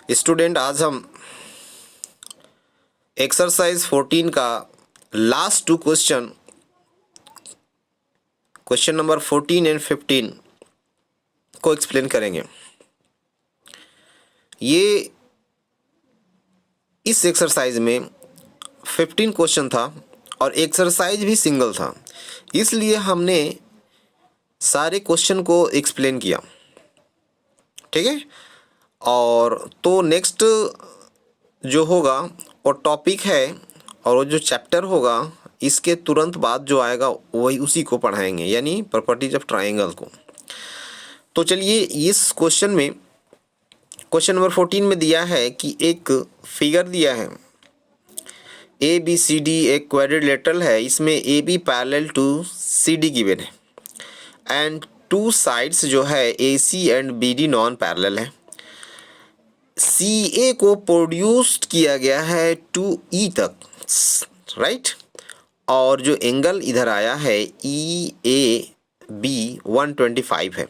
Student, आज हम exercise 14 का last two question number 14 and 15 को एक्सप्लेन करेंगे। ये इस एक्सरसाइज में 15 क्वेश्चन था और एक्सरसाइज भी सिंगल था, इसलिए हमने सारे क्वेश्चन को एक्सप्लेन किया। ठीक है, और तो नेक्स्ट जो होगा वो टॉपिक है और वो जो चैप्टर होगा इसके तुरंत बाद जो आएगा वही उसी को पढ़ाएंगे, यानी प्रॉपर्टीज ऑफ ट्रायंगल को। तो चलिए, इस क्वेश्चन में क्वेश्चन नंबर 14 में दिया है कि एक फिगर दिया है ए बी सी डी, एक क्वाड्रिलेटरल है, इसमें A B parallel to C D given है एंड टू साइड्स जो है A C and B D non parallel है। सी ए को प्रोड्यूस्ड किया गया है टू ई तक, राइट, और जो एंगल इधर आया है ई ए बी 125 है,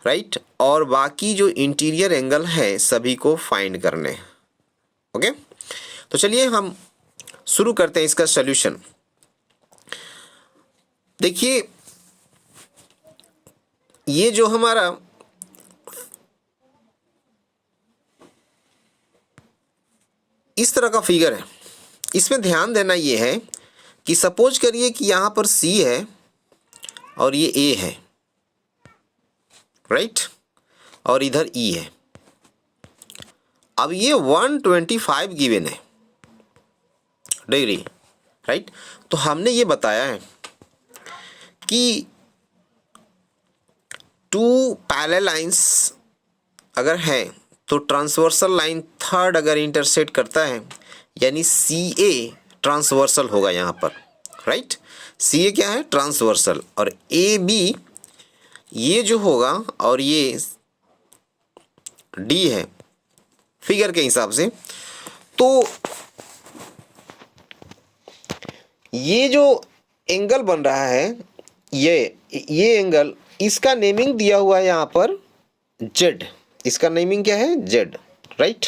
राइट, और बाकी जो इंटीरियर एंगल है सभी को फाइंड करने हैं। ओके, तो चलिए हम शुरू करते हैं इसका सॉल्यूशन। देखिए, ये जो हमारा इस तरह का फिगर है, इसमें ध्यान देना ये है कि सपोज करिए कि यहाँ पर C है और ये A है, राइट, और इधर E है। अब ये 125 गिवन है डिग्री, राइट। तो हमने ये बताया है कि टू पैरेलल लाइंस अगर है तो ट्रांसवर्सल लाइन थर्ड अगर इंटरसेक्ट करता है, यानी सी ए ट्रांसवर्सल होगा यहाँ पर, राइट। सी ए क्या है? ट्रांसवर्सल। और ए बी ये जो होगा और ये डी है फिगर के हिसाब से। तो ये जो एंगल बन रहा है ये एंगल, इसका नेमिंग दिया हुआ है यहाँ पर जेड। इसका नेमिंग क्या है? Z, right.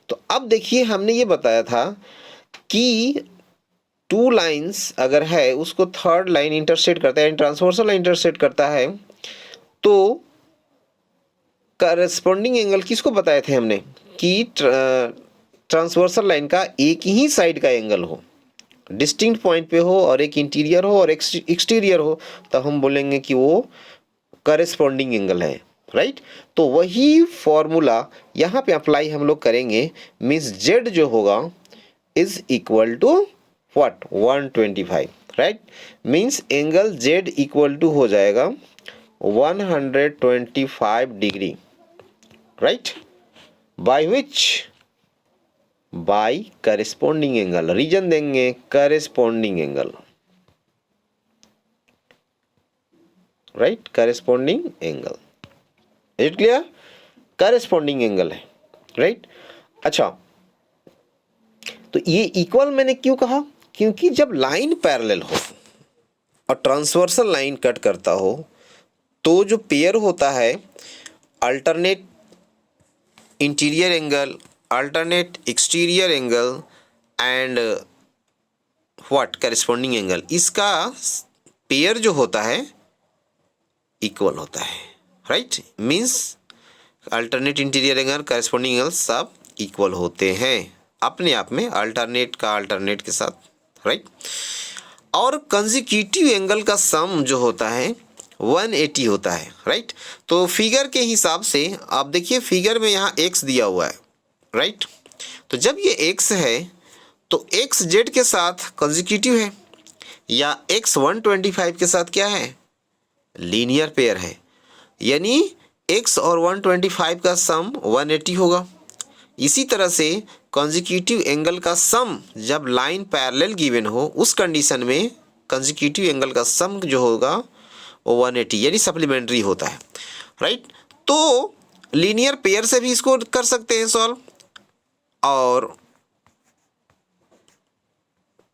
तो अब देखिए, हमने ये बताया था कि टू लाइंस अगर है उसको थर्ड लाइन इंटरसेक्ट करता है, ट्रांसवर्सल लाइन इंटरसेक्ट करता है, तो करस्पॉन्डिंग एंगल किसको बताए थे हमने कि ट्रांसवर्सल लाइन का एक ही साइड का एंगल हो, डिस्टिंक्ट पॉइंट पे हो और एक इंटीरियर हो और एक्सटीरियर हो, तो हम बोलेंगे कि वो करस्पॉन्डिंग एंगल है, राइट। तो वही फॉर्मूला यहाँ पे अप्लाई हम लोग करेंगे। मीन्स जेड जो होगा is equal to what? 125, right. Means angle Z equal to हो जाएगा 125 degree, right, by which? By corresponding angle. Reason देंगे corresponding angle, right, corresponding angle. It clear? Corresponding angle है, राइट। अच्छा, तो ये इक्वल मैंने क्यों कहा? क्योंकि जब लाइन पैरेलल हो और ट्रांसवर्सल लाइन कट करता हो तो जो पेयर होता है alternate interior angle, alternate exterior angle and what? Corresponding angle, इसका पेयर जो होता है इक्वल होता है, right. Means alternate interior angle, corresponding angle सब इक्वल होते हैं अपने आप में, अल्टरनेट का अल्टरनेट के साथ, राइट। और कंसेक्यूटिव एंगल का सम जो होता है 180 होता है, राइट। तो फिगर के हिसाब से आप देखिए, फिगर में यहाँ x दिया हुआ है, राइट। तो जब ये x है तो x जेड के साथ कंसेक्यूटिव है, या x 125 के साथ क्या है? लीनियर पेयर है, यानी x और 125 का सम 180 होगा। इसी तरह से कंसेक्यूटिव एंगल का सम जब लाइन पैरेलल गिवन हो उस कंडीशन में कंसेक्यूटिव एंगल का सम जो होगा वो 180 यानी सप्लीमेंट्री होता है, राइट। तो लीनियर पेयर से भी इसको कर सकते हैं सॉल्व, और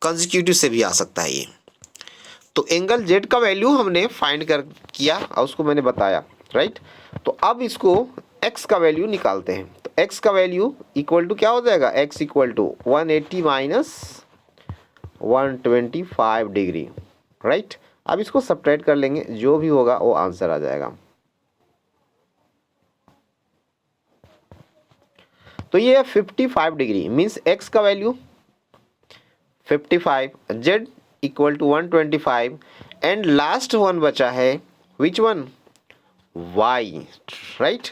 कंसेक्यूटिव से भी आ सकता है ये। तो एंगल जेड का वैल्यू हमने फाइंड कर किया और उसको मैंने बताया, राइट। तो अब इसको एक्स का वैल्यू निकालते हैं। तो x का वैल्यू इक्वल टू क्या हो जाएगा, x equal to 180 minus 125 degree, right. अब इसको सब्ट्रैक्ट कर लेंगे, जो भी होगा वो आंसर आ जाएगा। तो ये है 55 डिग्री, मीन्स x का value 55, z equal to 125 and last one बचा है which one, y, right.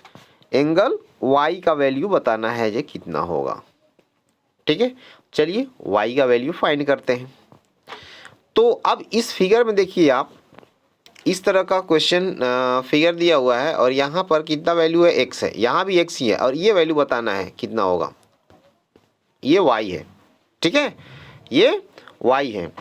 Angle y का वैल्यू बताना है ये कितना होगा, ठीक है। चलिए y का वैल्यू फाइंड करते हैं। तो अब इस फिगर में देखिए आप, इस तरह का क्वेश्चन फिगर दिया हुआ है और यहाँ पर कितना वैल्यू है, x है, यहाँ भी x ही है और ये वैल्यू बताना है कितना होगा, ये y है, ठीक है, ये y है।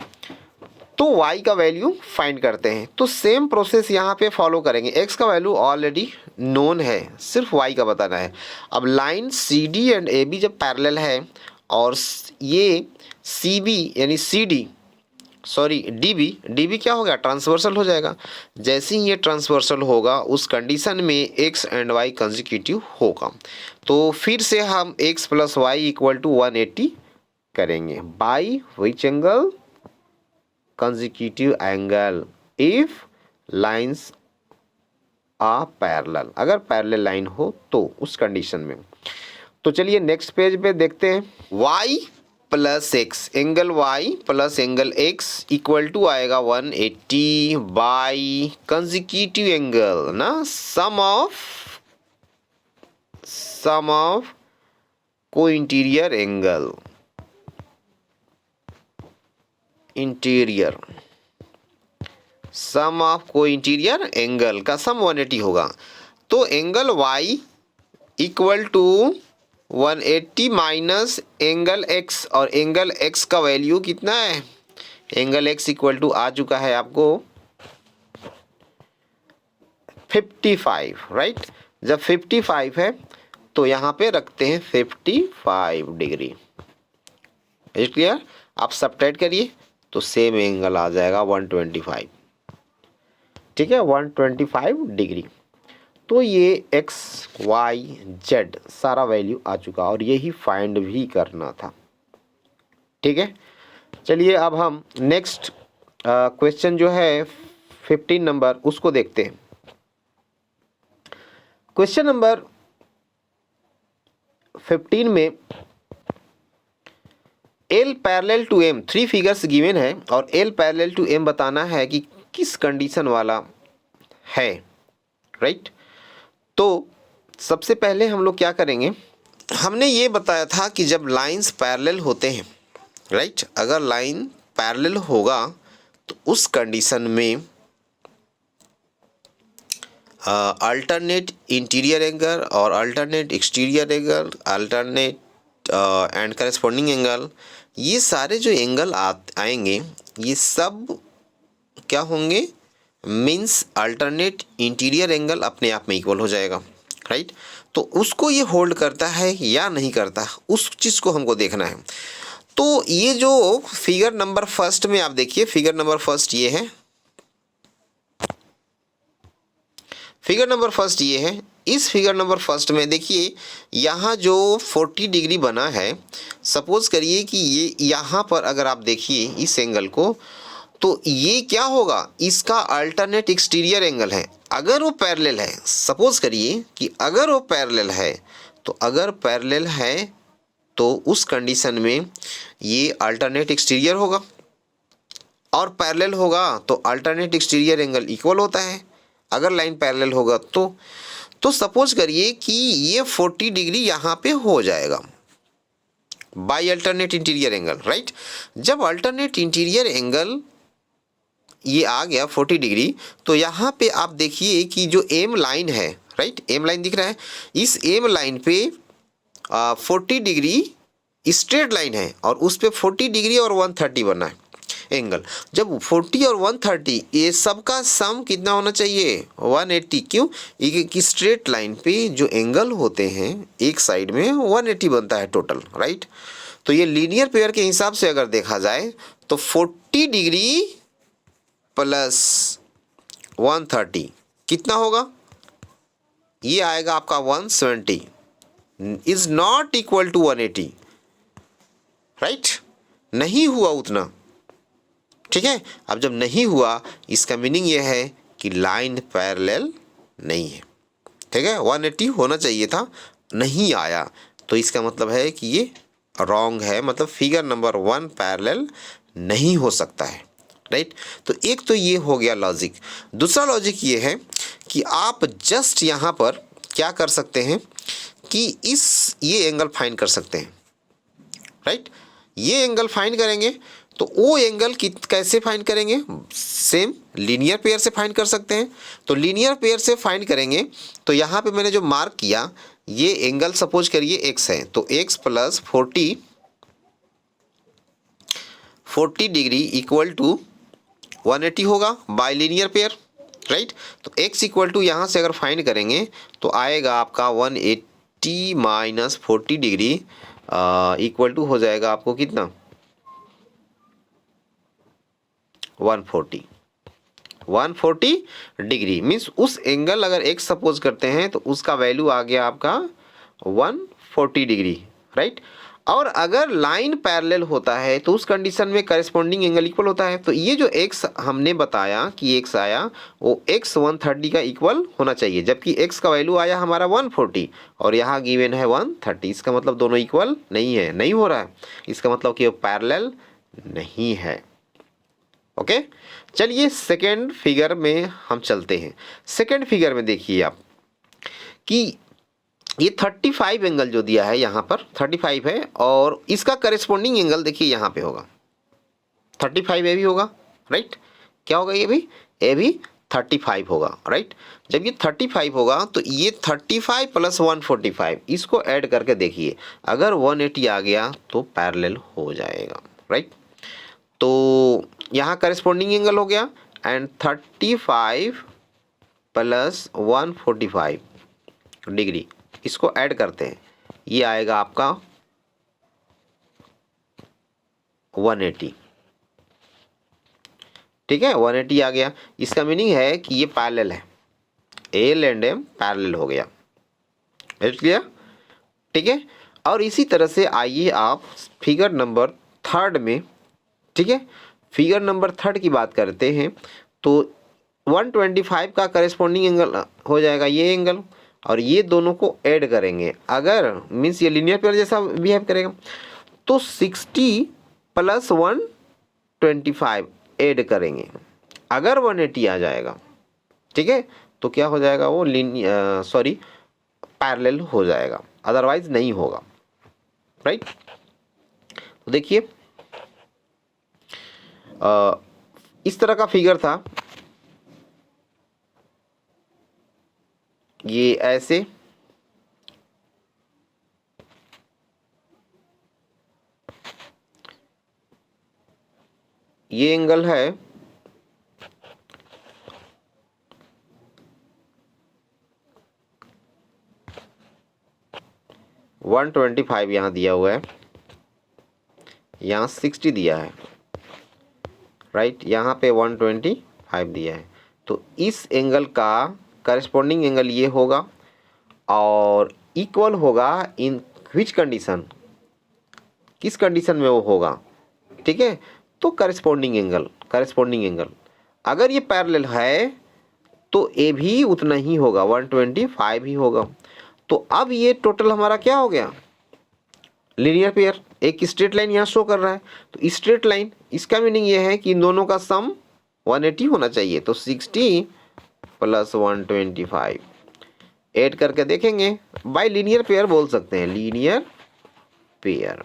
तो y का वैल्यू फाइंड करते हैं। तो सेम प्रोसेस यहाँ पे फॉलो करेंगे। x का वैल्यू ऑलरेडी नोन है, सिर्फ y का बताना है। अब लाइन CD एंड AB जब पैरेलल है और ये CB यानी DB क्या हो गया, ट्रांसवर्सल हो जाएगा। जैसे ही ये ट्रांसवर्सल होगा उस कंडीशन में x एंड y कंसेक्यूटिव होगा। तो फिर से हम x plus y equal to 180 करेंगे by which angle, consecutive angle if lines are parallel, अगर पैरेलल लाइन हो तो उस कंडीशन में। तो चलिए नेक्स्ट पेज पे देखते हैं। y plus x, angle y plus angle x equal to आएगा 180 बाई कंसेक्यूटिव एंगल ना, सम ऑफ को interior angle, interior sum of को इंटीरियर एंगल का सम 180 होगा। तो angle y equal to 180 minus angle x, और एंगल x का value कितना है, एंगल x इक्वल टू आ चुका है आपको 55, राइट। जब 55 है तो यहाँ पे रखते हैं 55 डिग्री, इज क्लियर। आप सब्ट्रैक्ट करिए तो सेम एंगल आ जाएगा 125, ठीक है, 125 डिग्री। तो ये x y z सारा वैल्यू आ चुका और यही फाइंड भी करना था, ठीक है। चलिए अब हम नेक्स्ट क्वेश्चन जो है 15 नंबर उसको देखते हैं। क्वेश्चन नंबर 15 में L parallel to M, 3 figures given है और L पैरेलल टू M बताना है कि किस कंडीशन वाला है, राइट। तो सबसे पहले हम लोग क्या करेंगे, हमने ये बताया था कि जब लाइंस पैरेलल होते हैं, राइट, अगर लाइन पैरेलल होगा तो उस कंडीशन में अल्टरनेट इंटीरियर एंगल और alternate exterior angle, alternate and corresponding angle, ये सारे जो एंगल आएंगे ये सब क्या होंगे, मीन्स अल्टरनेट इंटीरियर एंगल अपने आप में इक्वल हो जाएगा, राइट। तो उसको ये होल्ड करता है या नहीं करता, उस चीज़ को हमको देखना है। तो ये जो फिगर नंबर फर्स्ट में आप देखिए, फिगर नंबर फर्स्ट ये है, फिगर नंबर फर्स्ट ये है। इस फिगर नंबर फर्स्ट में देखिए यहाँ जो 40 डिग्री बना है, सपोज करिए कि ये यहाँ पर अगर आप देखिए इस एंगल को, तो ये क्या होगा, इसका अल्टरनेट एक्सटीरियर एंगल है। अगर वो पैरेलल है, सपोज करिए कि अगर वो पैरेलल है, तो अगर पैरेलल है तो उस कंडीशन में ये अल्टरनेट एक्सटीरियर होगा, और पैरेलल होगा तो अल्टरनेट एक्सटीरियर एंगल इक्वल होता है अगर लाइन पैरेलल होगा तो सपोज करिए कि ये 40 डिग्री यहाँ पे हो जाएगा by alternate interior angle, right. जब अल्टरनेट इंटीरियर एंगल ये आ गया 40 डिग्री, तो यहाँ पे आप देखिए कि जो एम लाइन है, राइट, एम लाइन दिख रहा है, इस एम लाइन पे 40 डिग्री स्ट्रेट लाइन है और उस पे 40 डिग्री और 130 बना है एंगल। जब 40 और 130 ये सब का सम कितना होना चाहिए, 180। क्यों, एक स्ट्रेट लाइन पे जो एंगल होते हैं एक साइड में 180 बनता है टोटल, राइट। तो ये लीनियर पेयर के हिसाब से अगर देखा जाए तो 40 डिग्री प्लस 130 कितना होगा, ये आएगा आपका 170, is not equal to 180, right, नहीं हुआ उतना, ठीक है। अब जब नहीं हुआ, इसका मीनिंग ये है कि लाइन पैरेलल नहीं है, ठीक है। 180 होना चाहिए था, नहीं आया, तो इसका मतलब है कि ये रॉन्ग है, मतलब फिगर नंबर 1 पैरेलल नहीं हो सकता है, राइट। तो एक तो ये हो गया लॉजिक। दूसरा लॉजिक ये है कि आप जस्ट यहाँ पर क्या कर सकते हैं कि ये एंगल फाइंड कर सकते हैं, राइट। ये एंगल फाइंड करेंगे तो वो एंगल कैसे फाइंड करेंगे, सेम लीनियर पेयर से फाइंड कर सकते हैं। तो लीनियर पेयर से फाइंड करेंगे तो यहाँ पे मैंने जो मार्क किया, ये एंगल सपोज करिए x है, तो x plus 40 degree equal to 180 होगा बाय लीनियर पेयर, राइट। तो x इक्वल टू यहाँ से अगर फाइंड करेंगे तो आएगा आपका 180 माइनस 40 डिग्री इक्वल टू हो जाएगा आपको कितना, 140 डिग्री। मीन्स उस एंगल अगर x सपोज करते हैं तो उसका वैल्यू आ गया आपका 140 डिग्री, राइट। और अगर लाइन पैरेलल होता है तो उस कंडीशन में करस्पॉन्डिंग एंगल इक्वल होता है। तो ये जो x हमने बताया कि x आया वो x 130 का इक्वल होना चाहिए, जबकि x का वैल्यू आया हमारा 140 और यहाँ गिवन है 130। इसका मतलब दोनों इक्वल नहीं है, नहीं हो रहा है, इसका मतलब कि वो पैरेलल नहीं है। ओके, चलिए सेकेंड फिगर में हम चलते हैं। सेकेंड फिगर में देखिए आप कि ये 35 एंगल जो दिया है यहाँ पर 35 है और इसका करेस्पॉन्डिंग एंगल देखिए यहाँ पे होगा 35 ए भी होगा, राइट। क्या होगा ये भी, ए भी 35 होगा, राइट। जब ये 35 होगा तो ये 35 प्लस 145 इसको ऐड करके देखिए, अगर 180 आ गया तो पैरेलल हो जाएगा, राइट। तो यहाँ करेस्पॉन्डिंग एंगल हो गया एंड 35 प्लस 145 डिग्री इसको ऐड करते हैं, ये आएगा आपका 180, ठीक है। 180 आ गया, इसका मीनिंग है कि ये पैरेलल है, एल एंड एम पैरेलल हो गया, क्लियर, ठीक है। और इसी तरह से आइए आप फिगर नंबर 3 में, ठीक है, फिगर नंबर 3 की बात करते हैं तो 125 का करेस्पॉन्डिंग एंगल हो जाएगा ये एंगल और ये दोनों को ऐड करेंगे, अगर मीन्स ये लीनियर पेयर जैसा बिहेव करेगा तो 60 प्लस 125 ऐड करेंगे, अगर 180 आ जाएगा, ठीक है, तो क्या हो जाएगा वो पैरेलल हो जाएगा, अदरवाइज नहीं होगा, राइट। तो देखिए इस तरह का फिगर था, ये ऐसे ये एंगल है 125 यहाँ दिया हुआ है, यहाँ 60 दिया है, राइट, यहाँ पे 125 दिया है। तो इस एंगल का करेस्पॉन्डिंग एंगल ये होगा और इक्वल होगा इन विच कंडीशन, किस कंडीशन में वो होगा, ठीक है। तो करेस्पॉन्डिंग एंगल अगर ये पैरेलल है तो ए भी उतना ही होगा, 125 ही होगा। तो अब ये टोटल हमारा क्या हो गया, लीनियर पेयर, एक स्ट्रेट लाइन यहाँ शो कर रहा है, तो स्ट्रेट लाइन, इसका मीनिंग ये है कि इन दोनों का सम 180 होना चाहिए। तो 60 प्लस 125 ऐड करके देखेंगे, बाय लीनियर पेयर बोल सकते हैं, लीनियर पेयर,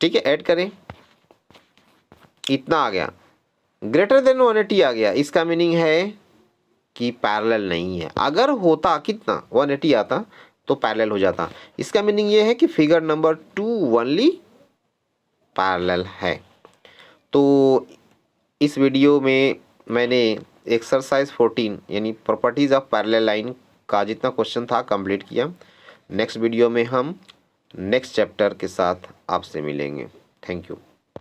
ठीक है। ऐड करें, इतना आ गया, ग्रेटर देन 180 आ गया, इसका मीनिंग है कि पैरेलल नहीं है। अगर होता कितना 180 आता तो पैरेलल हो जाता, इसका मीनिंग ये है कि फिगर नंबर 2 ओनली पैरेलल है। तो इस वीडियो में मैंने एक्सरसाइज 14 यानी प्रॉपर्टीज ऑफ पैरेलल लाइन का जितना क्वेश्चन था कंप्लीट किया। नेक्स्ट वीडियो में हम नेक्स्ट चैप्टर के साथ आपसे मिलेंगे। Thank you.